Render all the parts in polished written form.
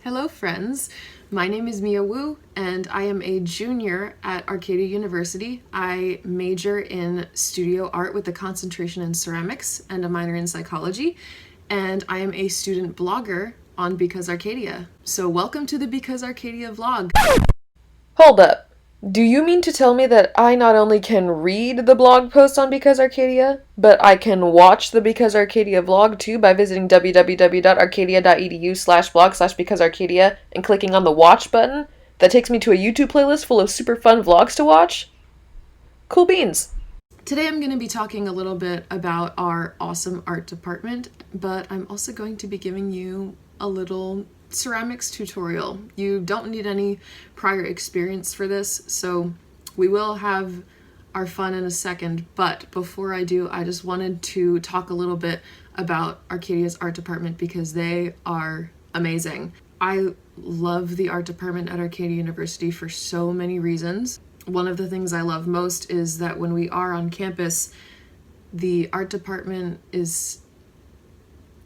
Hello friends, my name is Mia Wu and I am a junior at Arcadia University. I major in studio art with a concentration in ceramics and a minor in psychology, and I am a student blogger on Because Arcadia. So welcome to the Because Arcadia vlog. Hold up. Do you mean to tell me that I not only can read the blog post on Because Arcadia, but I can watch the Because Arcadia vlog too by visiting www.arcadia.edu/blog/BecauseArcadia and clicking on the watch button that takes me to a YouTube playlist full of super fun vlogs to watch? Cool beans. Today I'm going to be talking a little bit about our awesome art department, but I'm also going to be giving you a little ceramics tutorial. You don't need any prior experience for this, so we will have our fun in a second, but before I do, I just wanted to talk a little bit about Arcadia's art department because they are amazing. I love the art department at Arcadia University for so many reasons. One of the things I love most is that when we are on campus, the art department is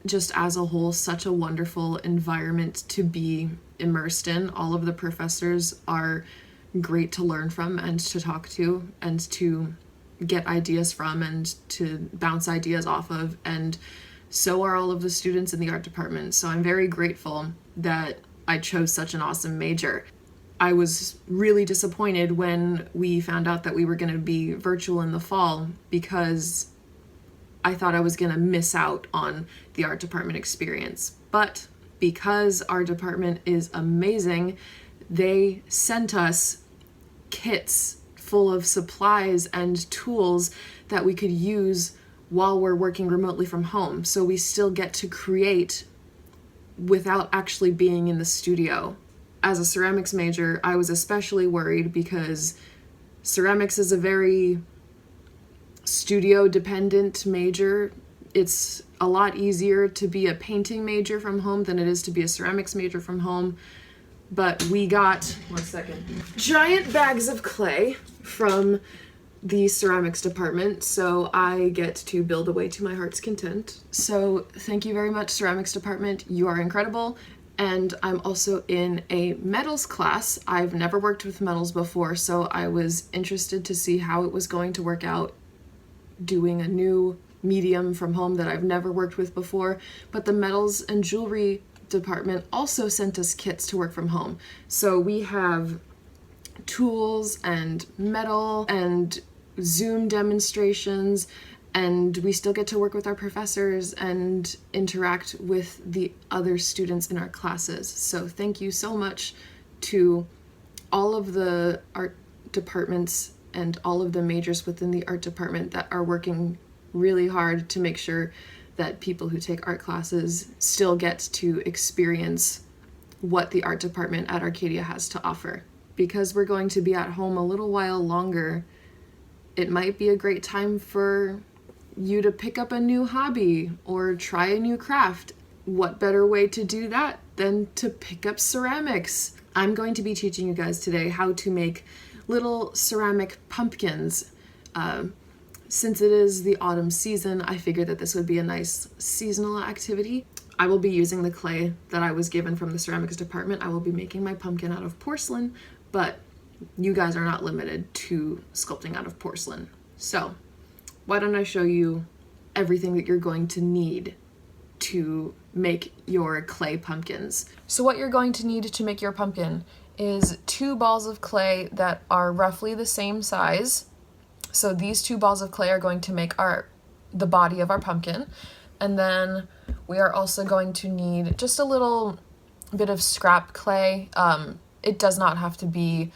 just as a whole such a wonderful environment to be immersed in. All of the professors are great to learn from and to talk to and to get ideas from and to bounce ideas off of, and so are all of the students in the art department. So I'm very grateful that I chose such an awesome major. I was really disappointed when we found out that we were going to be virtual in the fall because I thought I was going to miss out on the art department experience. But because our department is amazing, they sent us kits full of supplies and tools that we could use while we're working remotely from home. So we still get to create without actually being in the studio. As a ceramics major, I was especially worried because ceramics is a very studio dependent major. It's a lot easier to be a painting major from home than it is to be a ceramics major from home. But we got, giant bags of clay from the ceramics department, so I get to build away to my heart's content. So thank you very much, ceramics department. You are incredible. And I'm also in a metals class. I've never worked with metals before, so I was interested to see how it was going to work out doing a new medium from home that I've never worked with before. But the metals and jewelry department also sent us kits to work from home. So we have tools and metal and Zoom demonstrations, and we still get to work with our professors and interact with the other students in our classes. So thank you so much to all of the art departments and all of the majors within the art department that are working really hard to make sure that people who take art classes still get to experience what the art department at Arcadia has to offer. Because we're going to be at home a little while longer, it might be a great time for you to pick up a new hobby or try a new craft. What better way to do that than to pick up ceramics? I'm going to be teaching you guys today how to make little ceramic pumpkins. Since it is the autumn season, I figured that this would be a nice seasonal activity. I will be using the clay that I was given from the ceramics department. I will be making my pumpkin out of porcelain, but you guys are not limited to sculpting out of porcelain. So why don't I show you everything that you're going to need to make your clay pumpkins. So what you're going to need to make your pumpkin is 2 balls of clay that are roughly the same size. So these 2 balls of clay are going to make the body of our pumpkin. And then we are also going to need just a little bit of scrap clay. It does not have to be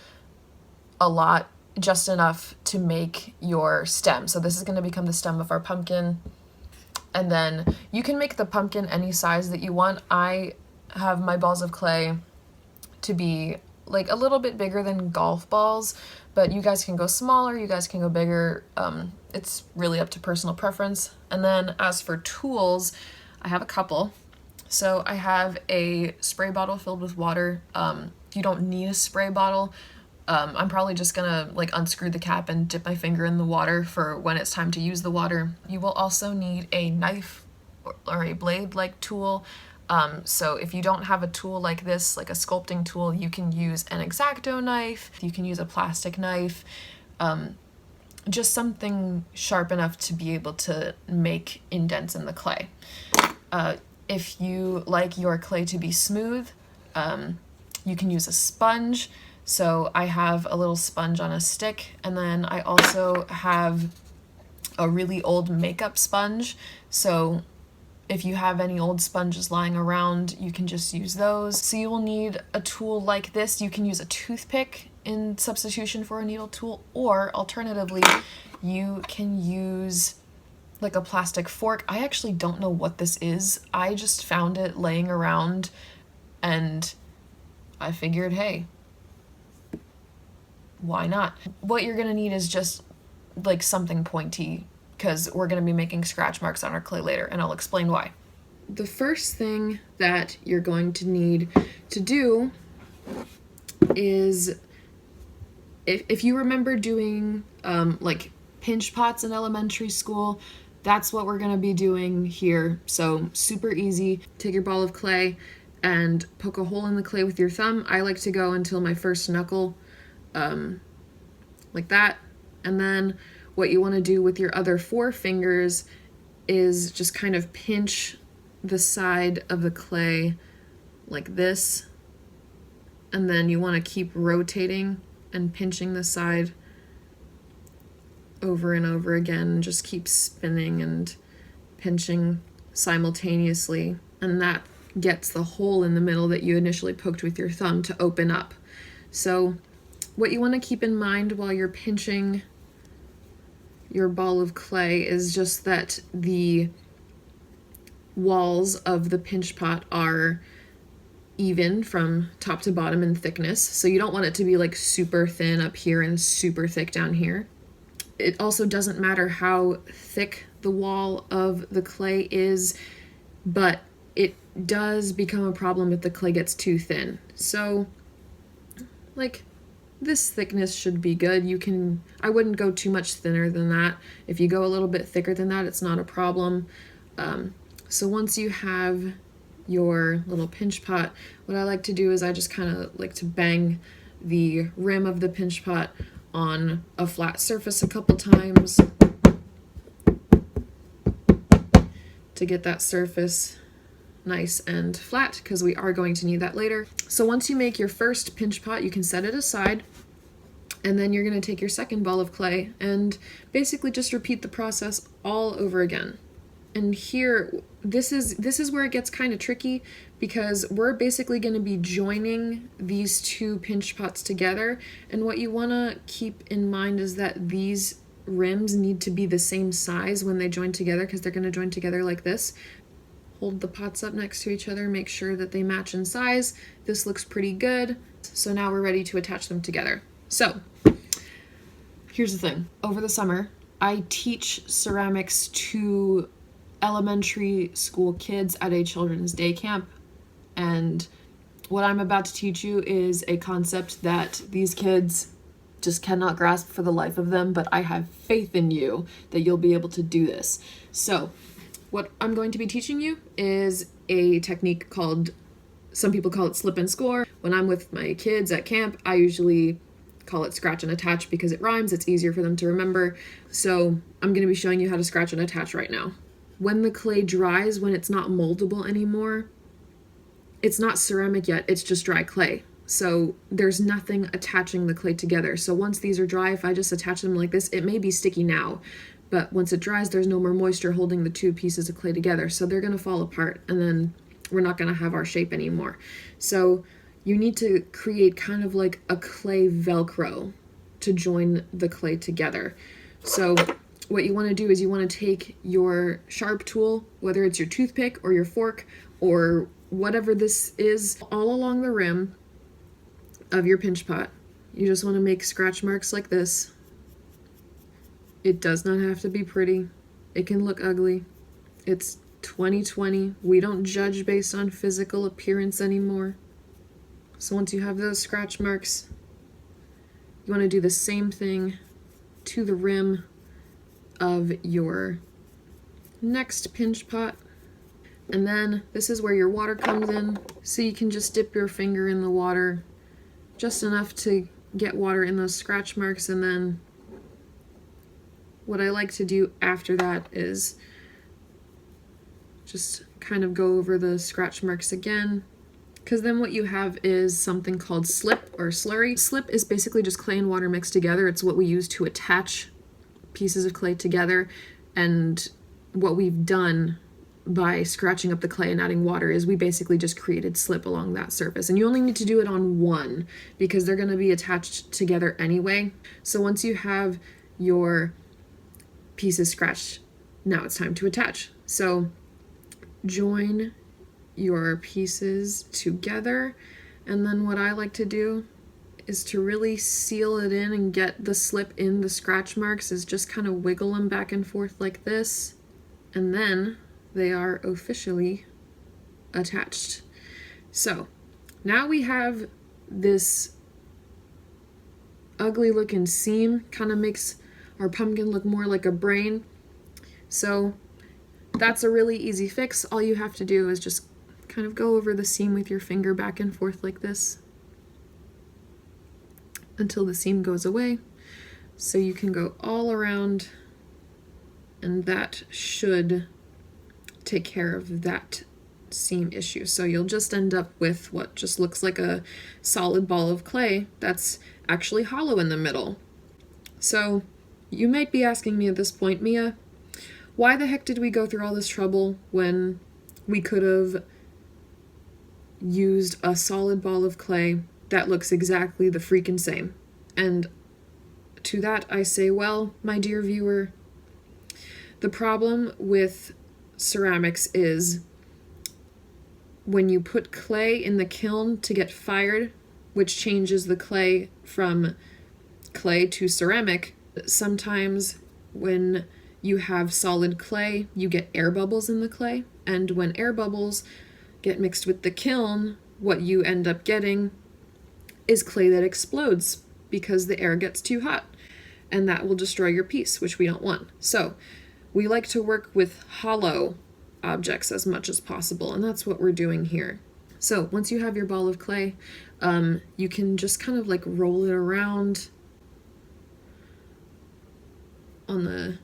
a lot, just enough to make your stem. So this is going to become the stem of our pumpkin. And then you can make the pumpkin any size that you want. I have my balls of clay to be like a little bit bigger than golf balls, but you guys can go smaller, you guys can go bigger. It's really up to personal preference. And then as for tools, I have a couple. So I have a spray bottle filled with water. You don't need a spray bottle. I'm probably just gonna unscrew the cap and dip my finger in the water for when it's time to use the water. You will also need a knife or a blade-like tool. So if you don't have a tool like this, like a sculpting tool, you can use an X-Acto knife, you can use a plastic knife, just something sharp enough to be able to make indents in the clay. If you like your clay to be smooth, you can use a sponge. So I have a little sponge on a stick, and then I also have a really old makeup sponge. So if you have any old sponges lying around, you can just use those. So you will need a tool like this. You can use a toothpick in substitution for a needle tool, or alternatively, you can use like a plastic fork. I actually don't know what this is. I just found it laying around and I figured, hey, why not? What you're gonna need is just like something pointy, because we're gonna be making scratch marks on our clay later, and I'll explain why. The first thing that you're going to need to do is, if you remember doing like pinch pots in elementary school, that's what we're gonna be doing here. So super easy. Take your ball of clay and poke a hole in the clay with your thumb. I like to go until my first knuckle, like that. And then what you want to do with your other 4 fingers is just kind of pinch the side of the clay like this. And then you want to keep rotating and pinching the side over and over again. Just keep spinning and pinching simultaneously. And that gets the hole in the middle that you initially poked with your thumb to open up. So what you want to keep in mind while you're pinching your ball of clay is just that the walls of the pinch pot are even from top to bottom in thickness. So you don't want it to be like super thin up here and super thick down here. It also doesn't matter how thick the wall of the clay is, but it does become a problem if the clay gets too thin. So like this thickness should be good. I wouldn't go too much thinner than that. If you go a little bit thicker than that, it's not a problem. So once you have your little pinch pot, what I like to do is I just kind of like to bang the rim of the pinch pot on a flat surface a couple times to get that surface nice and flat, because we are going to need that later. So once you make your first pinch pot, you can set it aside, and then you're going to take your second ball of clay and basically just repeat the process all over again. And here, this is where it gets kind of tricky, because we're basically going to be joining these 2 pinch pots together, and what you want to keep in mind is that these rims need to be the same size when they join together, because they're going to join together like this. Hold the pots up next to each other, make sure that they match in size. This looks pretty good. So now we're ready to attach them together. So here's the thing. Over the summer, I teach ceramics to elementary school kids at a children's day camp. And what I'm about to teach you is a concept that these kids just cannot grasp for the life of them, but I have faith in you that you'll be able to do this. So what I'm going to be teaching you is a technique called, some people call it slip and score. When I'm with my kids at camp, I usually call it scratch and attach because it rhymes. It's easier for them to remember. So I'm going to be showing you how to scratch and attach right now. When the clay dries, when it's not moldable anymore, it's not ceramic yet, it's just dry clay. So there's nothing attaching the clay together. So once these are dry, if I just attach them like this, it may be sticky now, but once it dries, there's no more moisture holding the 2 pieces of clay together. So they're going to fall apart, and then we're not going to have our shape anymore. So you need to create kind of like a clay Velcro to join the clay together. So what you want to do is you want to take your sharp tool, whether it's your toothpick or your fork or whatever this is, all along the rim of your pinch pot. You just want to make scratch marks like this. It does not have to be pretty. It can look ugly. It's 2020. We don't judge based on physical appearance anymore. So once you have those scratch marks, you want to do the same thing to the rim of your next pinch pot. And then this is where your water comes in. So you can just dip your finger in the water just enough to get water in those scratch marks. And then what I like to do after that is just kind of go over the scratch marks again, because then what you have is something called slip or slurry. Slip is basically just clay and water mixed together. It's what we use to attach pieces of clay together, and what we've done by scratching up the clay and adding water is we basically just created slip along that surface. And you only need to do it on one because they're going to be attached together anyway. So once you have your pieces scratched, now it's time to attach. So join your pieces together, and then what I like to do is to really seal it in and get the slip in the scratch marks is just kind of wiggle them back and forth like this, and then they are officially attached. So now we have this ugly looking seam, kind of makes our pumpkin look more like a brain. So that's a really easy fix. All you have to do is just kind of go over the seam with your finger back and forth like this until the seam goes away. So you can go all around, and that should take care of that seam issue. So you'll just end up with what just looks like a solid ball of clay that's actually hollow in the middle. So you might be asking me at this point, Mia, why the heck did we go through all this trouble when we could have used a solid ball of clay that looks exactly the freaking same? And to that I say, well, my dear viewer, the problem with ceramics is when you put clay in the kiln to get fired, which changes the clay from clay to ceramic, sometimes when you have solid clay, you get air bubbles in the clay, and when air bubbles get mixed with the kiln, what you end up getting is clay that explodes because the air gets too hot, and that will destroy your piece, which we don't want. So we like to work with hollow objects as much as possible, and that's what we're doing here. So once you have your ball of clay, you can just kind of like roll it around on the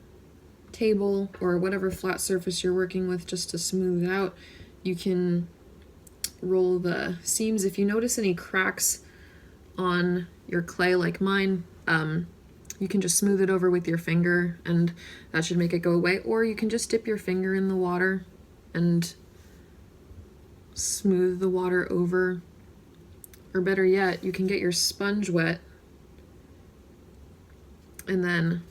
table or whatever flat surface you're working with just to smooth it out. You can roll the seams. If you notice any cracks on your clay like mine, you can just smooth it over with your finger and that should make it go away. Or you can just dip your finger in the water and smooth the water over. Or better yet, you can get your sponge wet and then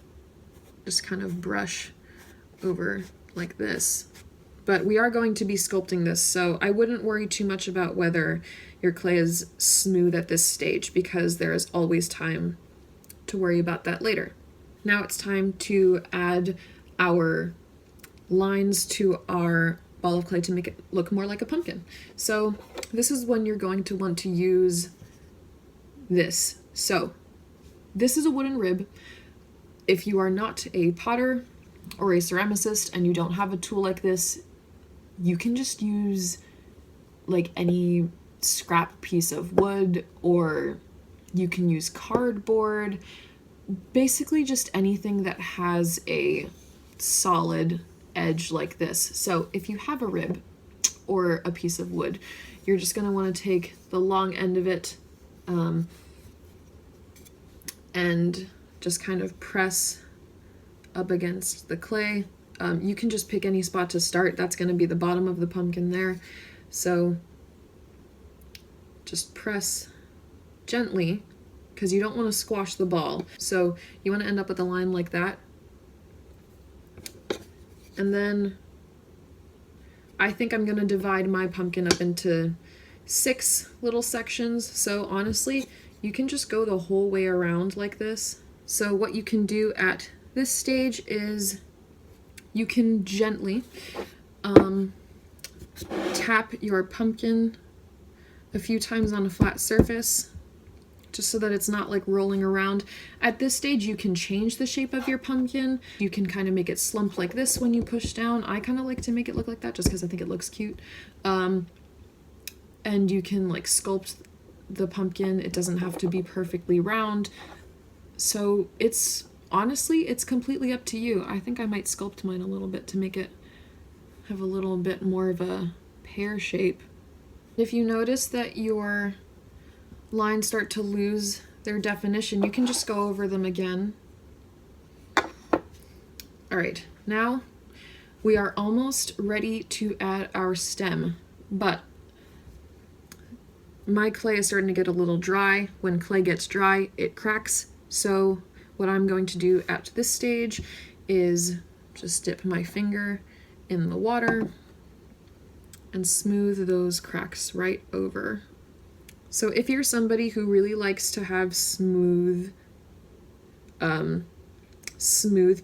just kind of brush over like this. But we are going to be sculpting this, so I wouldn't worry too much about whether your clay is smooth at this stage, because there is always time to worry about that later. Now it's time to add our lines to our ball of clay to make it look more like a pumpkin. So this is when you're going to want to use this. So this is a wooden rib. If you are not a potter or a ceramicist and you don't have a tool like this, you can just use like any scrap piece of wood, or you can use cardboard, basically just anything that has a solid edge like this. So if you have a rib or a piece of wood, you're just going to want to take the long end of it and just kind of press up against the clay. You can just pick any spot to start. That's going to be the bottom of the pumpkin there. So just press gently, because you don't want to squash the ball. So you want to end up with a line like that. And then I think I'm going to divide my pumpkin up into 6 little sections. So honestly, you can just go the whole way around like this. So what you can do at this stage is you can gently tap your pumpkin a few times on a flat surface just so that it's not like rolling around. At this stage, you can change the shape of your pumpkin. You can kind of make it slump like this when you push down. I kind of like to make it look like that just because I think it looks cute. And you can like sculpt the pumpkin. It doesn't have to be perfectly round. So honestly, it's completely up to you. I think I might sculpt mine a little bit to make it have a little bit more of a pear shape. If you notice that your lines start to lose their definition, you can just go over them again. All right, now we are almost ready to add our stem, but my clay is starting to get a little dry. When clay gets dry, it cracks. So what I'm going to do at this stage is just dip my finger in the water and smooth those cracks right over. So if you're somebody who really likes to have smooth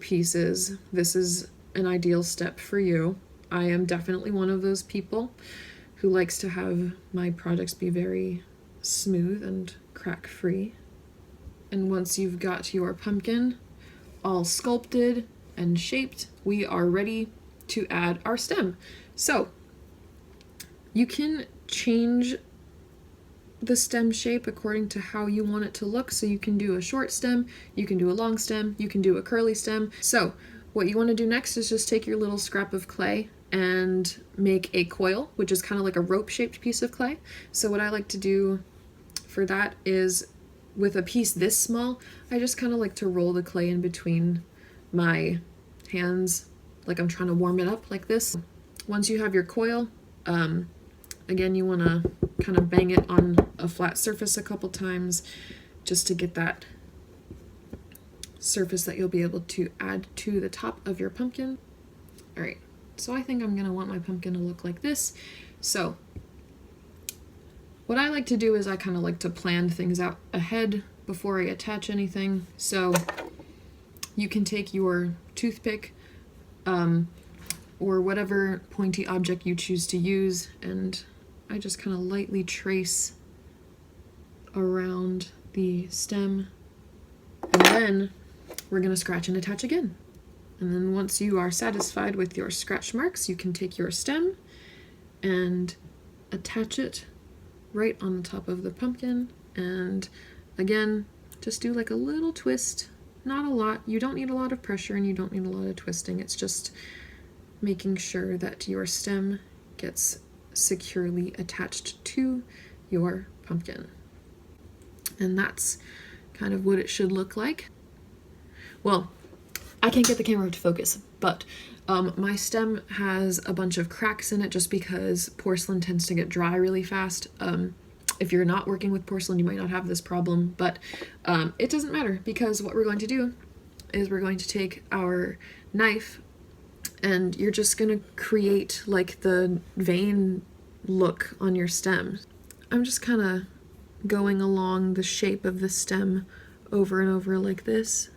pieces, this is an ideal step for you. I am definitely one of those people who likes to have my projects be very smooth and crack-free. And once you've got your pumpkin all sculpted and shaped, we are ready to add our stem. So you can change the stem shape according to how you want it to look. So you can do a short stem, you can do a long stem, you can do a curly stem. So what you want to do next is just take your little scrap of clay and make a coil, which is kind of like a rope-shaped piece of clay. So what I like to do for that is, with a piece this small, I just kind of like to roll the clay in between my hands, like I'm trying to warm it up like this. Once you have your coil, again, you want to kind of bang it on a flat surface a couple times just to get that surface that you'll be able to add to the top of your pumpkin. All right, so I think I'm going to want my pumpkin to look like this. So what I like to do is I kind of like to plan things out ahead before I attach anything. So you can take your toothpick or whatever pointy object you choose to use, and I just kind of lightly trace around the stem, and then we're going to scratch and attach again. And then once you are satisfied with your scratch marks, you can take your stem and attach it right on the top of the pumpkin. And again, just do like a little twist, not a lot. You don't need a lot of pressure and you don't need a lot of twisting. It's just making sure that your stem gets securely attached to your pumpkin. And that's kind of what it should look like. Well, I can't get the camera to focus, but my stem has a bunch of cracks in it just because porcelain tends to get dry really fast. If you're not working with porcelain, you might not have this problem, but it doesn't matter, because what we're going to do is we're going to take our knife and you're just going to create like the vein look on your stem. I'm just kind of going along the shape of the stem over and over like this.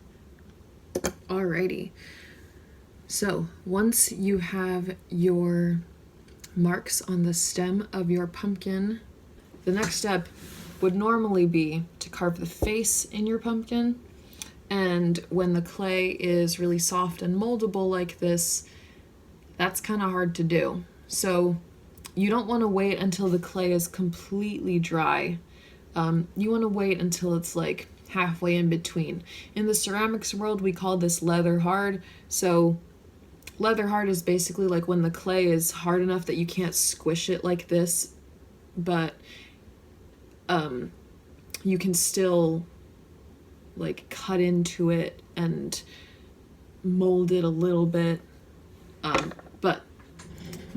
Alrighty. So once you have your marks on the stem of your pumpkin, the next step would normally be to carve the face in your pumpkin. And when the clay is really soft and moldable like this, that's kind of hard to do. So you don't want to wait until the clay is completely dry. You want to wait until it's like halfway in between. In the ceramics world, we call this leather hard. So leather hard is basically like when the clay is hard enough that you can't squish it like this, but you can still like cut into it and mold it a little bit. But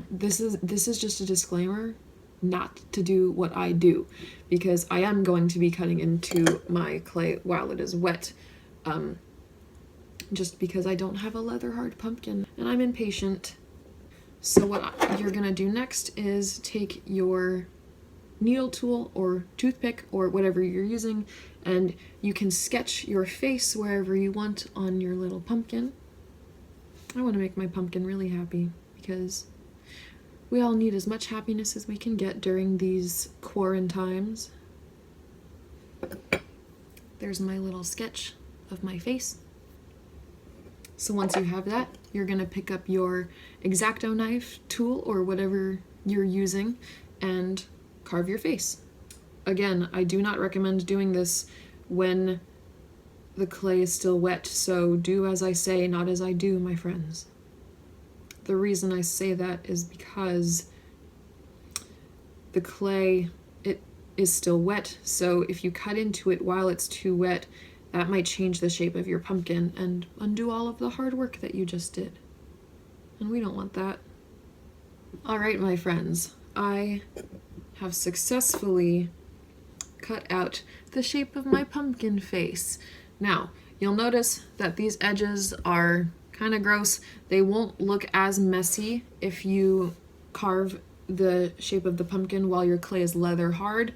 this is just a disclaimer not to do what I do, because I am going to be cutting into my clay while it is wet, just because I don't have a leather hard pumpkin and I'm impatient. So what you're gonna do next is take your needle tool or toothpick or whatever you're using, and you can sketch your face wherever you want on your little pumpkin. I want to make my pumpkin really happy, because we all need as much happiness as we can get during these quarantine times. there's my little sketch of my face. So once you have that, you're gonna pick up your X-Acto knife tool or whatever you're using and carve your face. Again, I do not recommend doing this when the clay is still wet, so do as I say, not as I do, my friends. The reason I say that is because the clay, it is still wet, so if you cut into it while it's too wet, that might change the shape of your pumpkin and undo all of the hard work that you just did. And we don't want that. All right, my friends, I have successfully cut out the shape of my pumpkin face. Now, you'll notice that these edges are kind of gross. They won't look as messy if you carve the shape of the pumpkin while your clay is leather hard.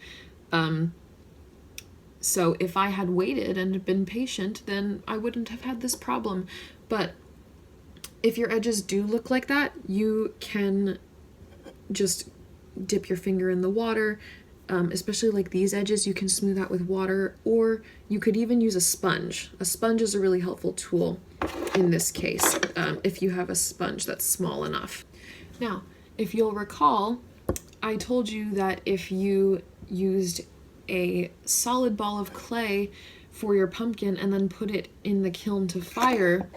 So if I had waited and been patient, then I wouldn't have had this problem. But if your edges do look like that, you can just dip your finger in the water, especially like these edges, you can smooth out with water, or you could even use a sponge. A sponge is a really helpful tool in this case, if you have a sponge that's small enough. Now, if you'll recall, I told you that if you used a solid ball of clay for your pumpkin and then put it in the kiln to fire,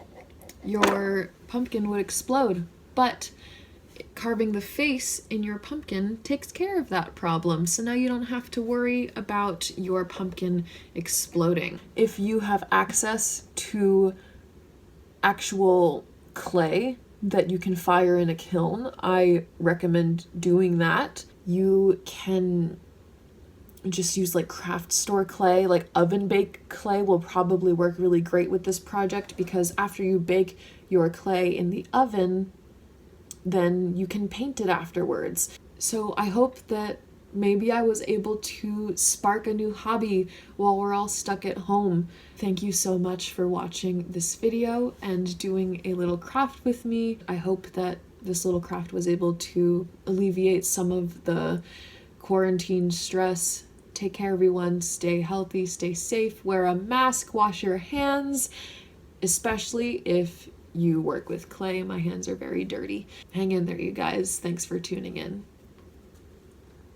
your pumpkin would explode. But carving the face in your pumpkin takes care of that problem, so now you don't have to worry about your pumpkin exploding. If you have access to actual clay that you can fire in a kiln, I recommend doing that. You can just use like craft store clay, like oven bake clay will probably work really great with this project, because after you bake your clay in the oven, then you can paint it afterwards. So I hope that maybe I was able to spark a new hobby while we're all stuck at home. Thank you so much for watching this video and doing a little craft with me. I hope that this little craft was able to alleviate some of the quarantine stress. Take care, everyone. Stay healthy, stay safe, wear a mask, wash your hands, especially if you work with clay. My hands are very dirty. Hang in there, you guys. Thanks for tuning in.